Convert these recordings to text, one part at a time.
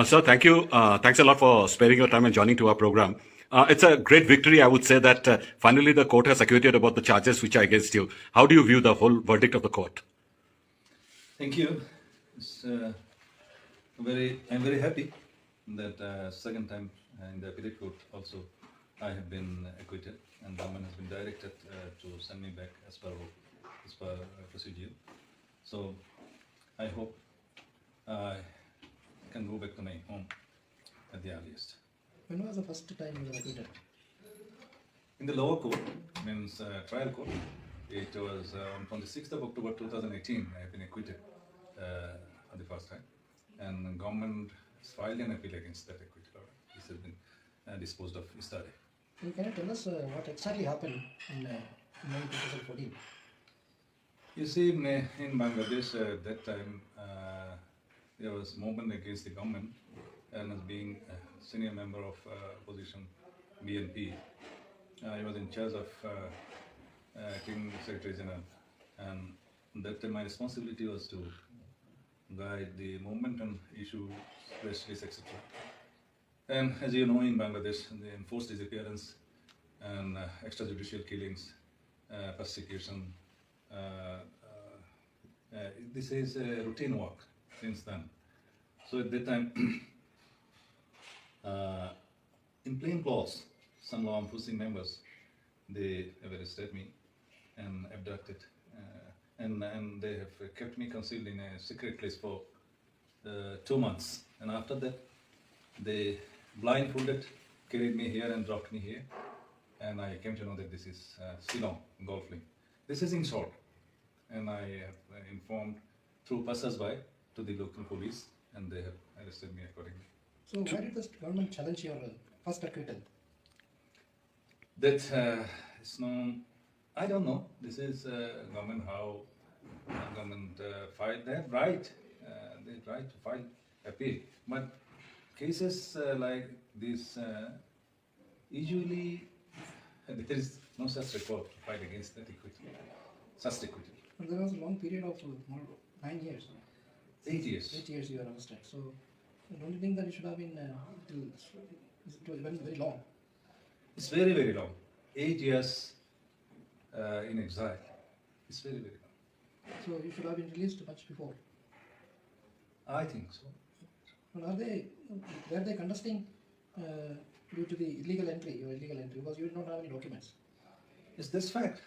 Sir, thank you. Thanks a lot for sparing your time and joining to our program. It's a great victory, I would say, that finally the court has acquitted about the charges which are against you. How do you view the whole verdict of the court? Thank you. I'm very happy that second time in the appellate court also I have been acquitted, and the government has been directed to send me back as per procedure. So I hope I can go back to my home at the earliest. When was the first time you were acquitted? In the lower court, means trial court, it was on 26th of October 2018. I have been acquitted for the first time, and the government has filed an appeal against that acquittal order. This has been disposed of yesterday. Can you tell us what exactly happened in May 2014? You see, in Bangladesh at that time, there was movement against the government, and as being a senior member of opposition BNP, I was in charge of acting Secretary General, and that time my responsibility was to guide the movement and issue press release, etc. And as you know, in Bangladesh, the enforced disappearance and extrajudicial killings, persecution, this is routine work since then. So at that time, in plain clothes, some law enforcement members, they have arrested me and abducted, and they have kept me concealed in a secret place for 2 months. And after that, they blindfolded, carried me here and dropped me here, and I came to know that this is Shillong golf link. This is in short, and I have informed through passers-by to the local police, and they have arrested me accordingly. So why did the government challenge your first acquittal? That is known. I don't know. This is government, how government filed. They have right. They try to file appeal, but cases like this usually there is no such record to fight against that equity, such equity. But there was a long period of more 9 years. 8 years. 8 years you were arrested. So don't you think that it should have been it was very, very long? It's very, very long. 8 years in exile. It's very, very long. So you should have been released much before. I think so. But were they contesting due to the illegal entry, your illegal entry, because you did not have any documents? Is this fact?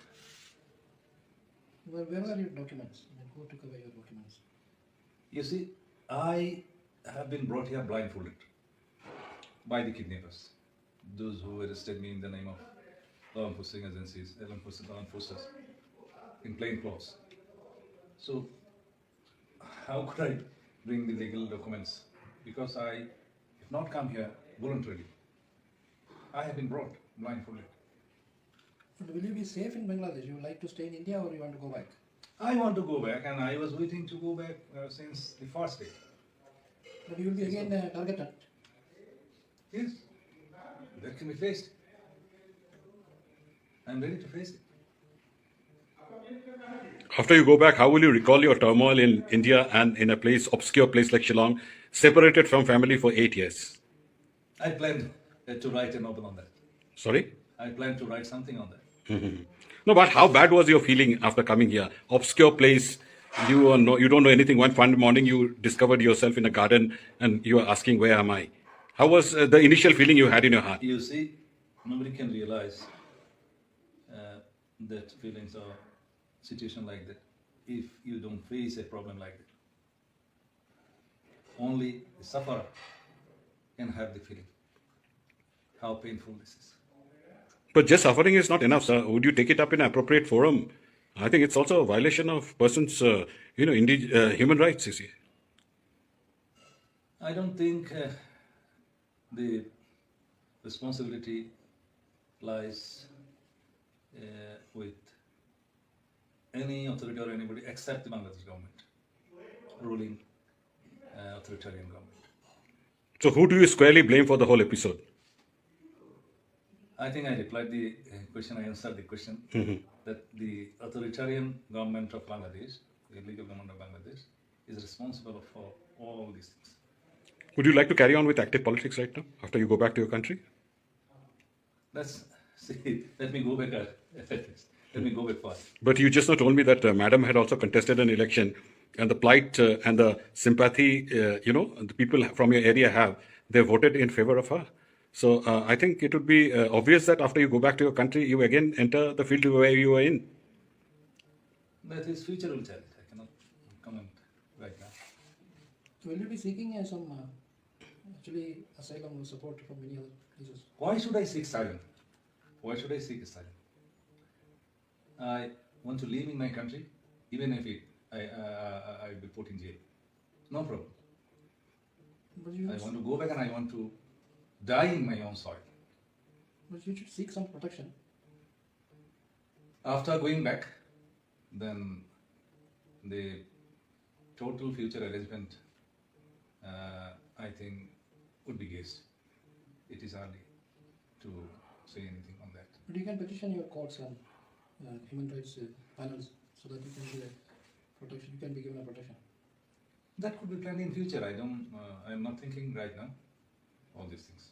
Where are your documents? Who took away your documents? You see, I have been brought here blindfolded by the kidnappers, those who arrested me in the name of law enforcement agencies, law enforcers, in plain clothes. So, how could I bring the legal documents? Because I have not come here voluntarily. I have been brought blindfolded. But will you be safe in Bangladesh? You would like to stay in India or you want to go back? I want to go back, and I was waiting to go back since the first day. But you will be again targeted. Yes, that can be faced. I'm ready to face it. After you go back, how will you recall your turmoil in India and in a obscure place like Shillong, separated from family for 8 years? I planned to write a novel on that. Sorry? I plan to write something on that. No, but how bad was your feeling after coming here? Obscure place, you don't know anything. One fine morning you discovered yourself in a garden and you are asking, where am I? How was the initial feeling you had in your heart? You see, nobody can realize that feelings or situation like that if you don't face a problem like that. Only the sufferer can have the feeling how painful this is. But just suffering is not enough, sir. Would you take it up in an appropriate forum? I think it's also a violation of persons, human rights, you see. I don't think the responsibility lies with any authority or anybody except the Bangladesh government, ruling authoritarian government. So who do you squarely blame for the whole episode? I think I replied the question, I answered the question, that the authoritarian government of Bangladesh, the illegal government of Bangladesh, is responsible for all these things. Would you like to carry on with active politics right now after you go back to your country? Let me go back. Let me go back first. But you just now told me that Madam had also contested an election, and the plight and the sympathy, the people from your area have, they voted in favor of her. So I think it would be obvious that after you go back to your country, you again enter the field where you were in. That is future will tell. I cannot comment right now. Will you be seeking some actually asylum or support from many other places? Why should I seek asylum? Why should I seek asylum? I want to live in my country, even if I be put in jail. No problem. But you, I want to go back and I want to die in my own soil. but you should seek some protection. After going back, then the total future arrangement, I think, would be guessed. It is early to say anything on that. But you can petition your courts and human rights panels so that you can be a protection. You can be given a protection. That could be planned in future. I'm not thinking right now all these things.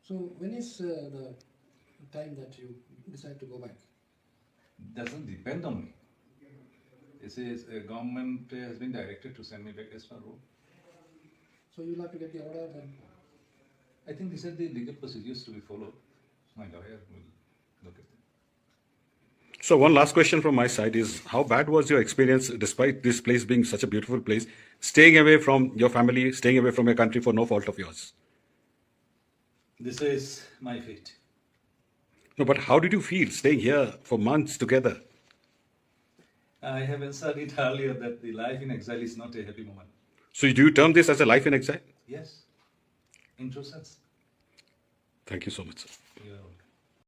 So when is the time that you decide to go back? Doesn't depend on me. This is a government has been directed to send me back as per rule. So you'll have to get the order then. I think these are the legal procedures to be followed. My lawyer will look at them. So one last question from my side is, how bad was your experience, despite this place being such a beautiful place, staying away from your family, staying away from your country for no fault of yours? This is my fate. No, but how did you feel staying here for months together? I have answered it earlier that the life in exile is not a happy moment. So do you term this as a life in exile? Yes, in true sense. Thank you so much, sir. You are welcome.